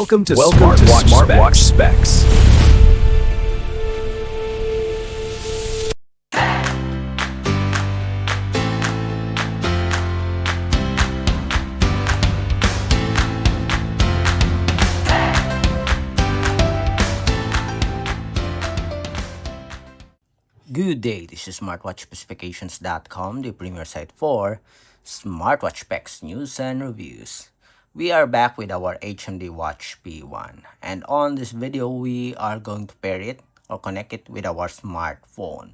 Welcome to Smartwatch Specs. Good day, this is smartwatchspecifications.com, the premier site for smartwatch specs, news, and reviews. We are back with our HMD Watch P1, and on this video, we are going to pair it or connect it with our smartphone.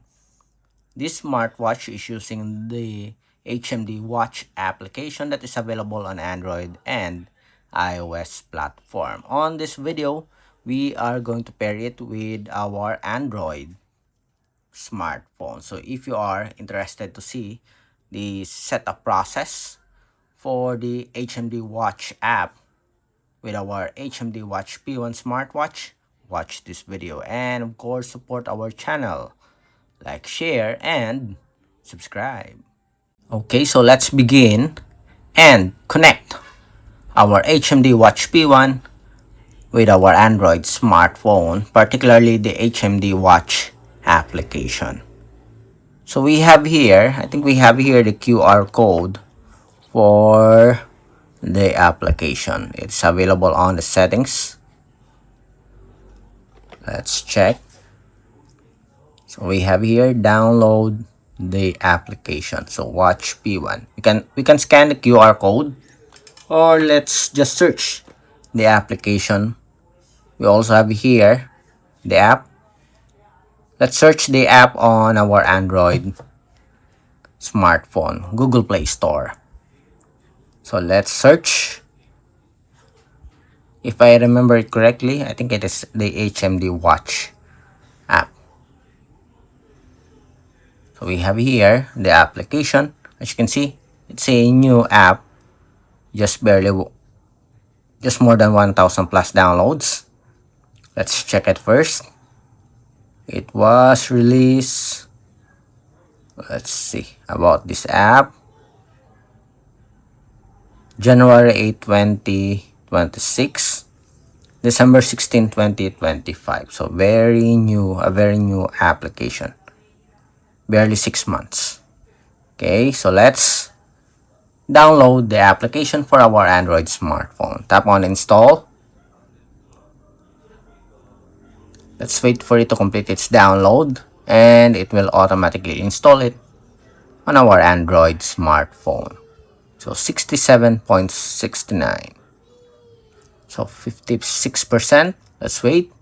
This smartwatch is using the HMD Watch application that is available on Android and iOS platform. On this video, we are going to pair it with our Android smartphone. So if you are interested to see the setup process for the HMD Watch app with our HMD Watch P1 smartwatch, watch this video and of course support our channel. Like, share, and subscribe. Okay, so let's begin and connect our HMD Watch P1 with our Android smartphone, particularly the HMD Watch application. So we have here, I think we have here the QR code for the application. It's available on the settings. Let's check. So we have here download the application. So Watch P1. We can scan the QR code or let's just search the application. We also have here the app. Let's search the app on our Android smartphone, Google Play Store. So let's search. If I remember it correctly, I think it is the HMD Watch app. So we have here the application. As you can see, it's a new app. Just more than 1,000 plus downloads. Let's check it first. It was released. Let's see about this app. January 8, 2026. December 16, 2025. So very new, a very new application. Barely 6 months. Okay, so let's download the application for our Android smartphone. Tap on install. Let's wait for it to complete its download and it will automatically install it on our Android smartphone. So 67.69. So 56%. Let's wait.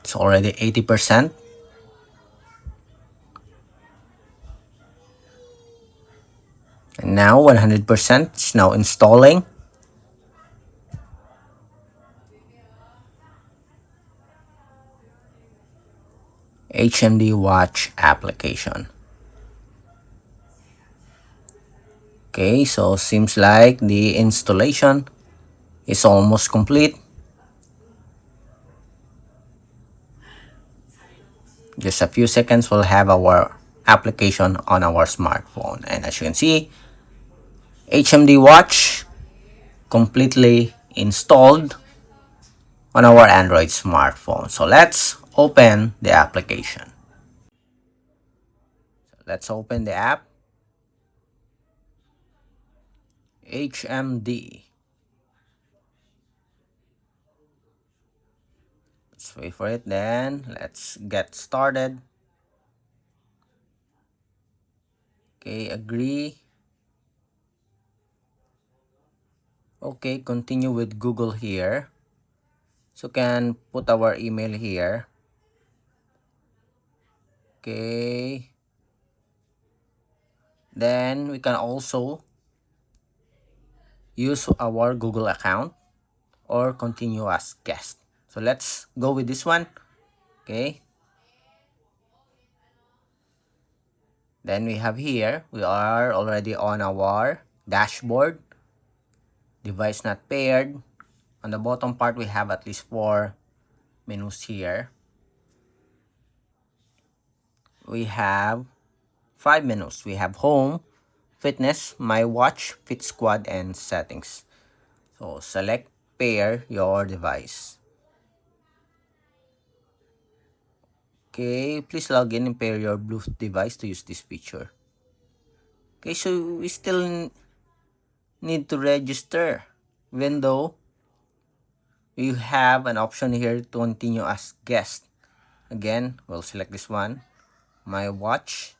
It's already 80%. And now 100%. It's now installing. HMD Watch application. Okay, so seems like the installation is almost complete. Just a few seconds, we'll have our application on our smartphone. And as you can see, HMD Watch completely installed on our Android smartphone. So let's open the application. So let's open the app. HMD. Let's wait for it, then let's get started. Okay, agree. Okay, continue with Google here. So can put our email here. Okay. Then we can also use our Google account or continue as guest. So let's go with this one. Okay. Then we have here, we are already on our dashboard. Device not paired. On the bottom part, we have at least 4 menus here. We have 5 menus. We have home, fitness, my watch, fit squad, and settings. So select pair your device. Okay, please log in and pair your Bluetooth device to use this feature. Okay, so we still need to register, even though you have an option here to continue as guest. Again, we'll select this one, my watch.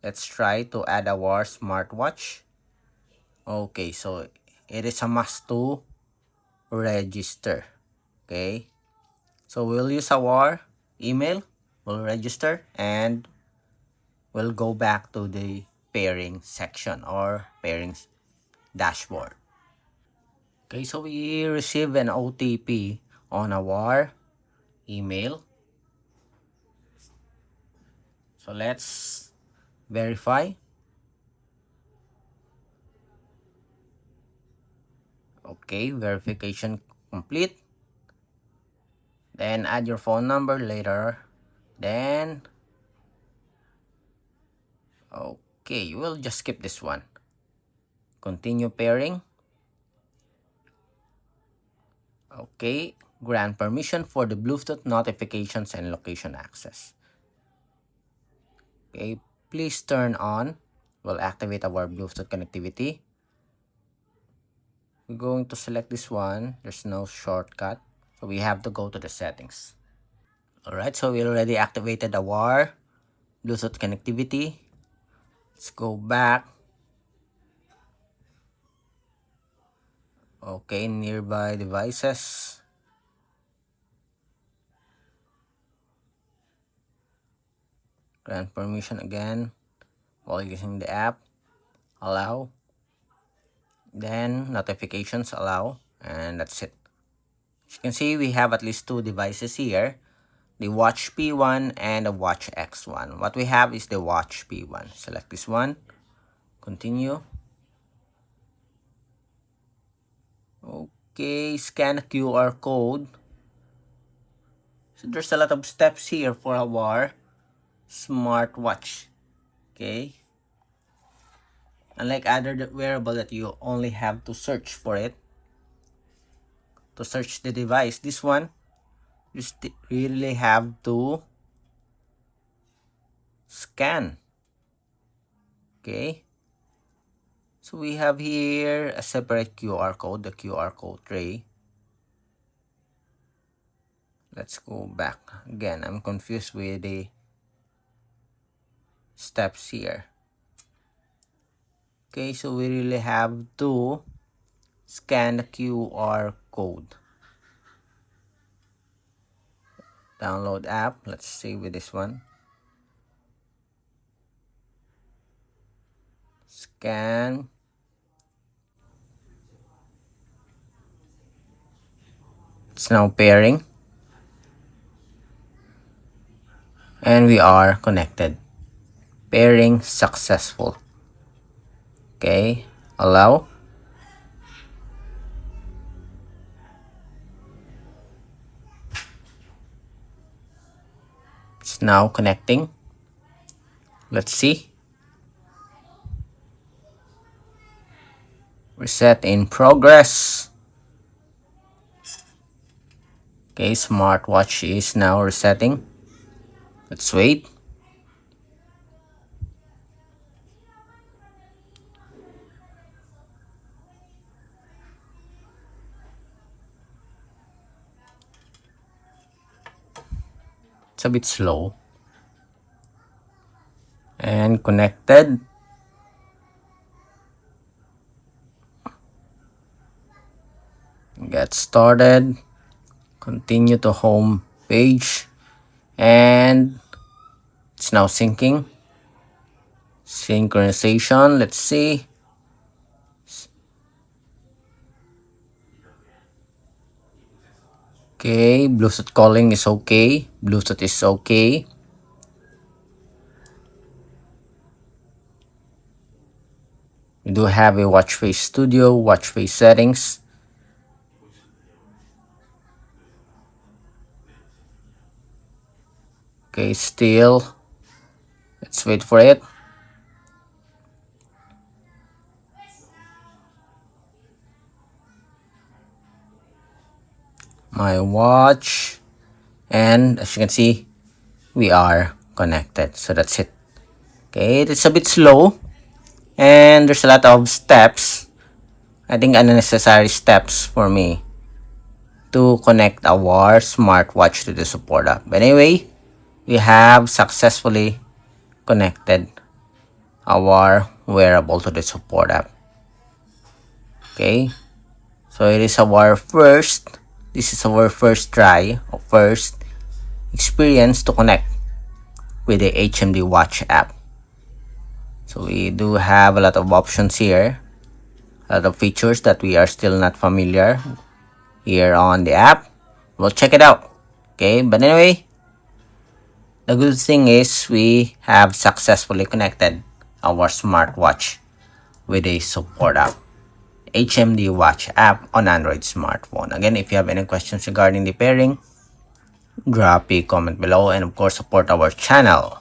Let's try to add our smartwatch. Okay, so it is a must to register. Okay, so we'll use our email, we'll register, and we'll go back to the pairing section or pairing dashboard. Okay, so we receive an OTP on our email. So let's verify. Okay, verification complete. Then add your phone number later. Then, okay, you will just skip this one. Continue pairing. Okay, grant permission for the Bluetooth notifications and location access. Okay, please turn on. We'll activate our Bluetooth connectivity. We're going to select this one. There's no shortcut, so we have to go to the settings. Alright, so we already activated our Bluetooth connectivity. Let's go back. Okay, nearby devices. Grant permission again while using the app. Allow. Then notifications allow, and that's it. As you can see, we have at least two devices here, the Watch P1 and the Watch X1. What we have is the Watch P1. Select this one. Continue. Okay, scan the QR code. So there's a lot of steps here for our smartwatch. Okay. Unlike other wearable that you only have to search for it, to search the device, this one, you really have to scan. Okay. So we have here a separate QR code, the QR code tray. Let's go back. Again, I'm confused with the steps here. Okay, so we really have to scan the QR code. Download app. Let's see with this one. Scan. It's now pairing. And we are connected. Pairing successful. Okay, allow. It's now connecting. Let's see. Reset in progress. Okay, smartwatch is now resetting. Let's wait. It's a bit slow. And connected. Get started. Continue to home page. And it's now syncing. Synchronization. Let's see. Okay, Bluetooth calling is okay. Bluetooth is okay. We do have a watch face studio, watch face settings. Okay, still. Let's wait for it. my watch, and as you can see, we are connected. So that's it. Okay, it's a bit slow and there's a lot of steps. I think unnecessary steps for me to connect our smartwatch to the support app. But anyway, we have successfully connected our wearable to the support app. Okay, so this is our first try or first experience to connect with the HMD Watch app. So we do have a lot of options here, a lot of features that we are still not familiar here on the app. We'll check it out. Okay, but anyway, the good thing is we have successfully connected our smartwatch with a support app, HMD Watch app on Android smartphone. Again, if you have any questions regarding the pairing, drop a comment below, and of course support our channel.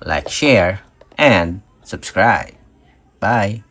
Like, share, and subscribe. Bye.